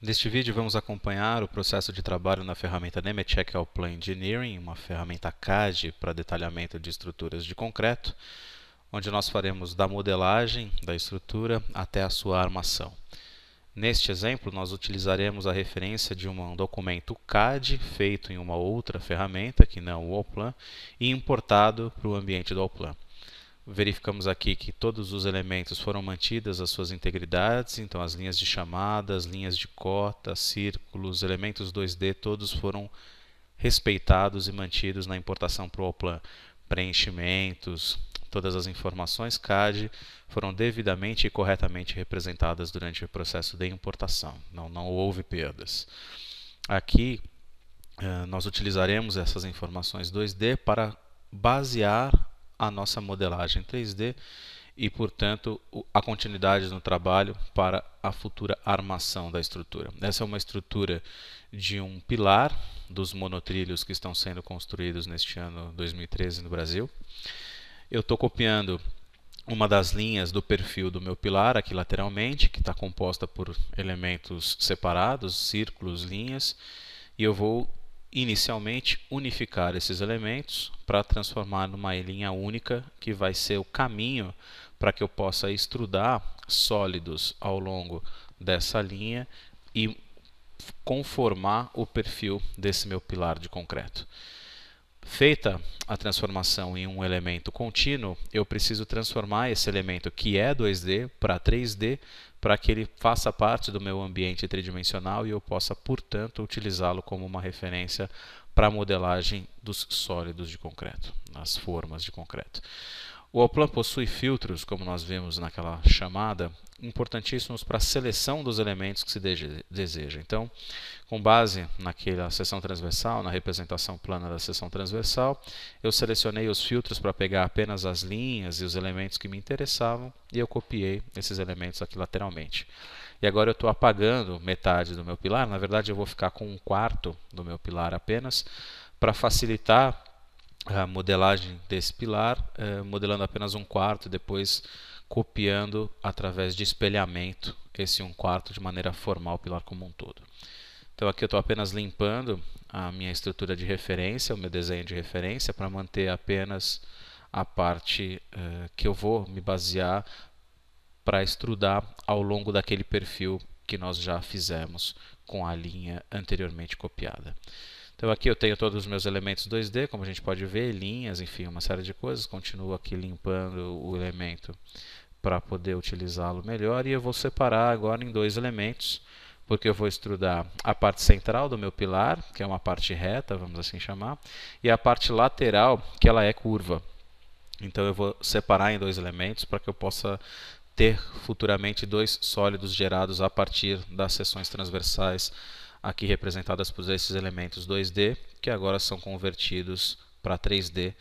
Neste vídeo vamos acompanhar o processo de trabalho na ferramenta Nemetschek Allplan Engineering, uma ferramenta CAD para detalhamento de estruturas de concreto, onde nós faremos da modelagem da estrutura até a sua armação. Neste exemplo, nós utilizaremos a referência de um documento CAD feito em uma outra ferramenta, que não o Allplan, e importado para o ambiente do Allplan. Verificamos aqui que todos os elementos foram mantidas as suas integridades, então as linhas de chamada, as linhas de cota, círculos, elementos 2D, todos foram respeitados e mantidos na importação para o Allplan. Preenchimentos, todas as informações CAD foram devidamente e corretamente representadas durante o processo de importação, não houve perdas. Aqui nós utilizaremos essas informações 2D para basear a nossa modelagem 3D e, portanto, a continuidade no trabalho para a futura armação da estrutura. Essa é uma estrutura de um pilar dos monotrilhos que estão sendo construídos neste ano 2013 no Brasil. Eu estou copiando uma das linhas do perfil do meu pilar aqui lateralmente, que está composta por elementos separados, círculos, linhas, e eu vou inicialmente unificar esses elementos para transformar numa linha única que vai ser o caminho para que eu possa extrudar sólidos ao longo dessa linha e conformar o perfil desse meu pilar de concreto. Feita a transformação em um elemento contínuo, eu preciso transformar esse elemento que é 2D para 3D para que ele faça parte do meu ambiente tridimensional e eu possa, portanto, utilizá-lo como uma referência para a modelagem dos sólidos de concreto, nas formas de concreto. O Allplan possui filtros, como nós vimos naquela chamada, importantíssimos para a seleção dos elementos que se deseja. Então, com base naquela seção transversal, na representação plana da seção transversal, eu selecionei os filtros para pegar apenas as linhas e os elementos que me interessavam e eu copiei esses elementos aqui lateralmente. E agora eu estou apagando metade do meu pilar, na verdade eu vou ficar com um quarto do meu pilar apenas, para facilitar a modelagem desse pilar, modelando apenas um quarto e depois copiando através de espelhamento esse um quarto de maneira a formar o pilar como um todo. Então aqui eu estou apenas limpando a minha estrutura de referência, o meu desenho de referência, para manter apenas a parte que eu vou me basear para extrudar ao longo daquele perfil que nós já fizemos com a linha anteriormente copiada. Então aqui eu tenho todos os meus elementos 2D, como a gente pode ver, linhas, enfim, uma série de coisas. Continuo aqui limpando o elemento para poder utilizá-lo melhor. E eu vou separar agora em dois elementos, porque eu vou extrudar a parte central do meu pilar, que é uma parte reta, vamos assim chamar, e a parte lateral, que ela é curva. Então eu vou separar em dois elementos para que eu possa ter futuramente dois sólidos gerados a partir das seções transversais aqui representadas por esses elementos 2D, que agora são convertidos para 3D.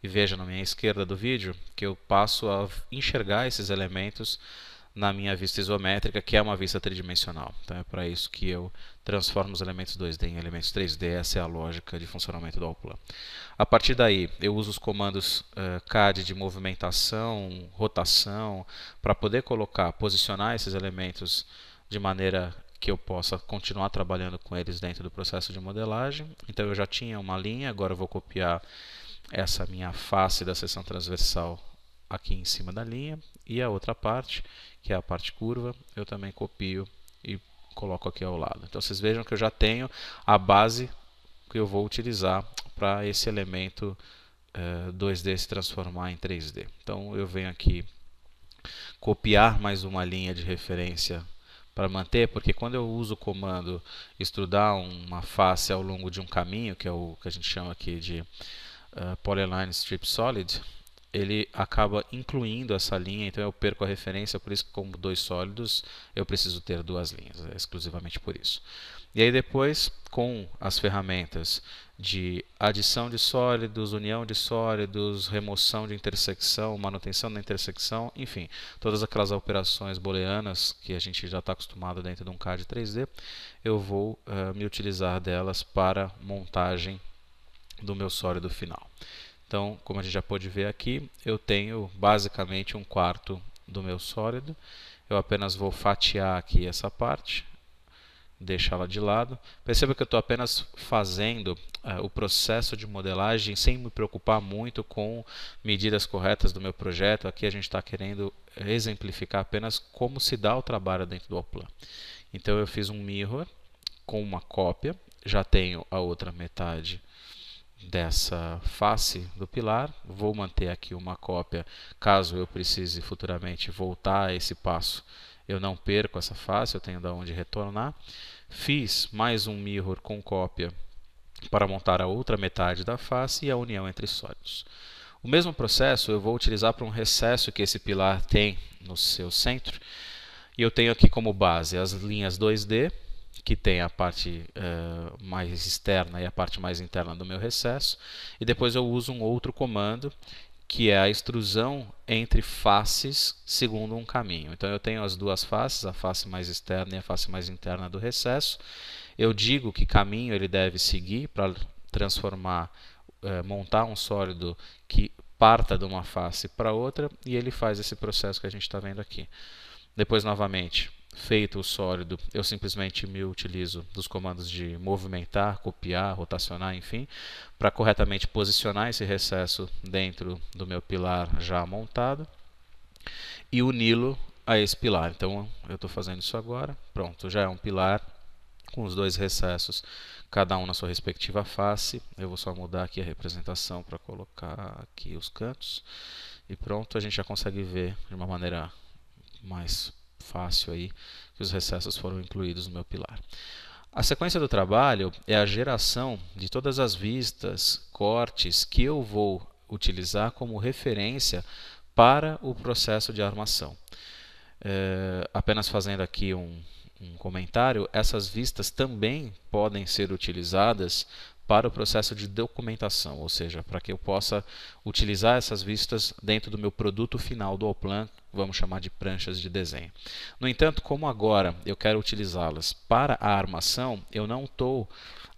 E veja na minha esquerda do vídeo que eu passo a enxergar esses elementos na minha vista isométrica, que é uma vista tridimensional. Então é para isso que eu transformo os elementos 2D em elementos 3D, essa é a lógica de funcionamento do Allplan. A partir daí, eu uso os comandos CAD de movimentação, rotação, para poder posicionar esses elementos de maneira que eu possa continuar trabalhando com eles dentro do processo de modelagem. Então eu já tinha uma linha, agora eu vou copiar essa minha face da seção transversal aqui em cima da linha, e a outra parte, que é a parte curva, eu também copio e coloco aqui ao lado. Então vocês vejam que eu já tenho a base que eu vou utilizar para esse elemento 2D se transformar em 3D. Então eu venho aqui copiar mais uma linha de referência para manter, porque quando eu uso o comando extrudar uma face ao longo de um caminho, que é o que a gente chama aqui de Polyline Strip Solid, ele acaba incluindo essa linha, então eu perco a referência, por isso que como dois sólidos eu preciso ter duas linhas, exclusivamente por isso. E aí depois, com as ferramentas de adição de sólidos, união de sólidos, remoção de intersecção, manutenção da intersecção, enfim, todas aquelas operações booleanas que a gente já está acostumado dentro de um CAD 3D, eu vou me utilizar delas para montagem do meu sólido final. Então, como a gente já pôde ver aqui, eu tenho basicamente um quarto do meu sólido. Eu apenas vou fatiar aqui essa parte deixá-la de lado. Perceba que eu estou apenas fazendo o processo de modelagem sem me preocupar muito com medidas corretas do meu projeto. Aqui a gente está querendo exemplificar apenas como se dá o trabalho dentro do Allplan. Então eu fiz um mirror com uma cópia, já tenho a outra metade dessa face do pilar, vou manter aqui uma cópia caso eu precise futuramente voltar a esse passo, eu não perco essa face, eu tenho de onde retornar. Fiz mais um mirror com cópia para montar a outra metade da face e a união entre sólidos. O mesmo processo eu vou utilizar para um recesso que esse pilar tem no seu centro, e eu tenho aqui como base as linhas 2D, que tem a parte mais externa e a parte mais interna do meu recesso, e depois eu uso um outro comando, que é a extrusão entre faces segundo um caminho. Então eu tenho as duas faces, a face mais externa e a face mais interna do recesso. Eu digo que caminho ele deve seguir para transformar, montar um sólido que parta de uma face para outra, e ele faz esse processo que a gente está vendo aqui. Depois, novamente, feito o sólido, eu simplesmente me utilizo dos comandos de movimentar, copiar, rotacionar, enfim, para corretamente posicionar esse recesso dentro do meu pilar já montado e uni-lo a esse pilar. Então, eu estou fazendo isso agora. Pronto, já é um pilar com os dois recessos, cada um na sua respectiva face. Eu vou só mudar aqui a representação para colocar aqui os cantos. E pronto, a gente já consegue ver de uma maneira mais fácil aí que os recessos foram incluídos no meu pilar. A sequência do trabalho é a geração de todas as vistas, cortes que eu vou utilizar como referência para o processo de armação. Apenas fazendo aqui um comentário, essas vistas também podem ser utilizadas para o processo de documentação, ou seja, para que eu possa utilizar essas vistas dentro do meu produto final do Allplan, vamos chamar de pranchas de desenho. No entanto, como agora eu quero utilizá-las para a armação, eu não estou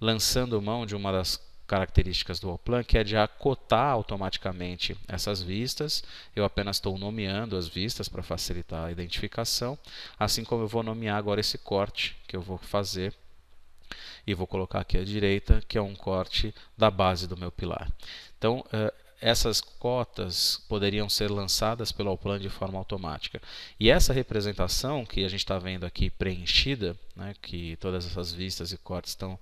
lançando mão de uma das características do Allplan, que é de acotar automaticamente essas vistas. Eu apenas estou nomeando as vistas para facilitar a identificação, assim como eu vou nomear agora esse corte que eu vou fazer, e vou colocar aqui à direita, que é um corte da base do meu pilar. Então, essas cotas poderiam ser lançadas pelo Allplan de forma automática. E essa representação que a gente está vendo aqui preenchida, né, que todas essas vistas e cortes estão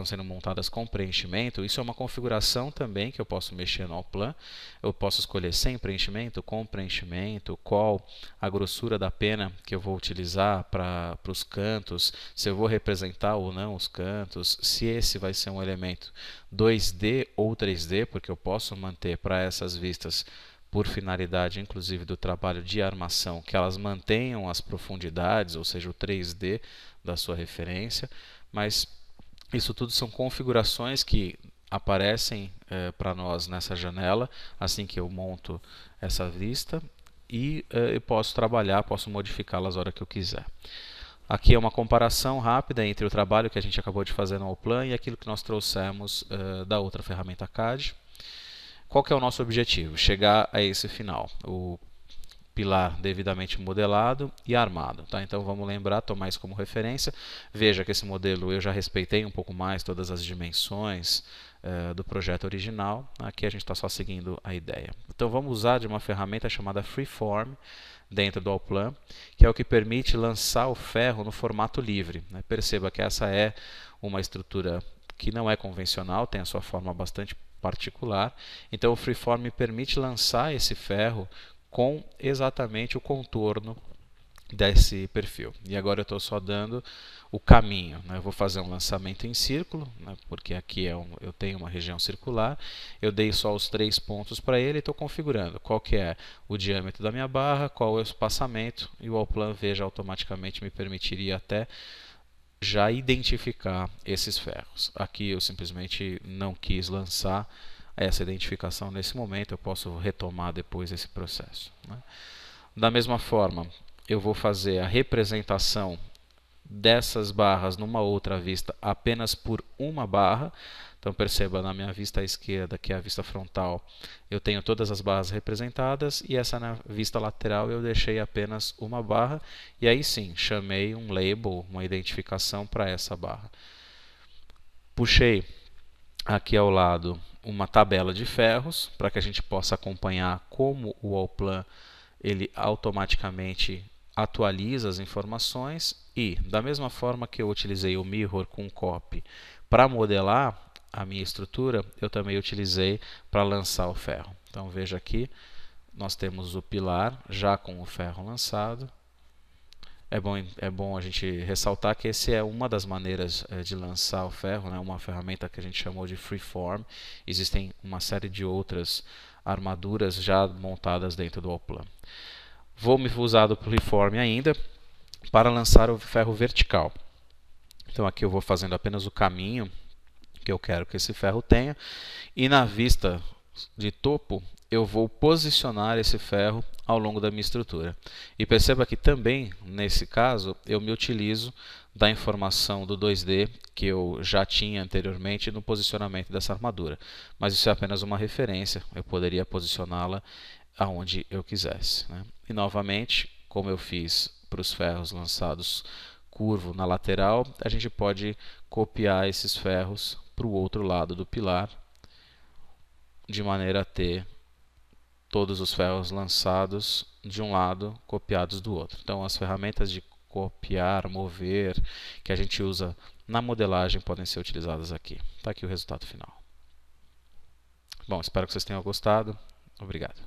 sendo montadas com preenchimento, isso é uma configuração também que eu posso mexer no Allplan. Eu posso escolher sem preenchimento, com preenchimento, qual a grossura da pena que eu vou utilizar para os cantos, se eu vou representar ou não os cantos, se esse vai ser um elemento 2D ou 3D, porque eu posso manter para essas vistas, por finalidade inclusive do trabalho de armação, que elas mantenham as profundidades, ou seja, o 3D da sua referência, mas isso tudo são configurações que aparecem para nós nessa janela, assim que eu monto essa vista, e eu posso trabalhar, posso modificá-las a hora que eu quiser. Aqui é uma comparação rápida entre o trabalho que a gente acabou de fazer no Allplan e aquilo que nós trouxemos da outra ferramenta CAD. Qual que é o nosso objetivo? Chegar a esse final, o pilar devidamente modelado e armado. Tá? Então vamos lembrar, tomar isso como referência. Veja que esse modelo eu já respeitei um pouco mais todas as dimensões do projeto original. Aqui a gente está só seguindo a ideia. Então vamos usar de uma ferramenta chamada Freeform dentro do Allplan, que é o que permite lançar o ferro no formato livre. Né? Perceba que essa é uma estrutura que não é convencional, tem a sua forma bastante particular. Então o Freeform permite lançar esse ferro com exatamente o contorno desse perfil. E agora eu estou só dando o caminho. Né? Eu vou fazer um lançamento em círculo, né? Porque aqui eu tenho uma região circular. Eu dei só os 3 pontos para ele e estou configurando qual que é o diâmetro da minha barra, qual é o espaçamento, e o Allplan veja automaticamente me permitiria até já identificar esses ferros. Aqui eu simplesmente não quis lançar essa identificação nesse momento, eu posso retomar depois esse processo. Né? Da mesma forma, eu vou fazer a representação dessas barras numa outra vista apenas por uma barra. Então perceba, na minha vista à esquerda, que é a vista frontal, eu tenho todas as barras representadas, e essa na vista lateral eu deixei apenas uma barra, e aí sim, chamei um label, uma identificação para essa barra. Puxei aqui ao lado uma tabela de ferros, para que a gente possa acompanhar como o Allplan ele automaticamente atualiza as informações, e da mesma forma que eu utilizei o Mirror com Copy para modelar a minha estrutura, eu também utilizei para lançar o ferro. Então veja aqui, nós temos o pilar já com o ferro lançado. É bom a gente ressaltar que essa é uma das maneiras de lançar o ferro, né? Uma ferramenta que a gente chamou de Freeform. Existem uma série de outras armaduras já montadas dentro do Allplan. Vou me usar do Freeform ainda para lançar o ferro vertical. Então aqui eu vou fazendo apenas o caminho que eu quero que esse ferro tenha, e na vista de topo eu vou posicionar esse ferro ao longo da minha estrutura. E perceba que também, nesse caso, eu me utilizo da informação do 2D que eu já tinha anteriormente no posicionamento dessa armadura. Mas isso é apenas uma referência, eu poderia posicioná-la aonde eu quisesse, né? E novamente, como eu fiz para os ferros lançados curvo na lateral, a gente pode copiar esses ferros para o outro lado do pilar, de maneira a ter todos os ferros lançados de um lado, copiados do outro. Então, as ferramentas de copiar, mover, que a gente usa na modelagem podem ser utilizadas aqui. Está aqui o resultado final. Bom, espero que vocês tenham gostado. Obrigado.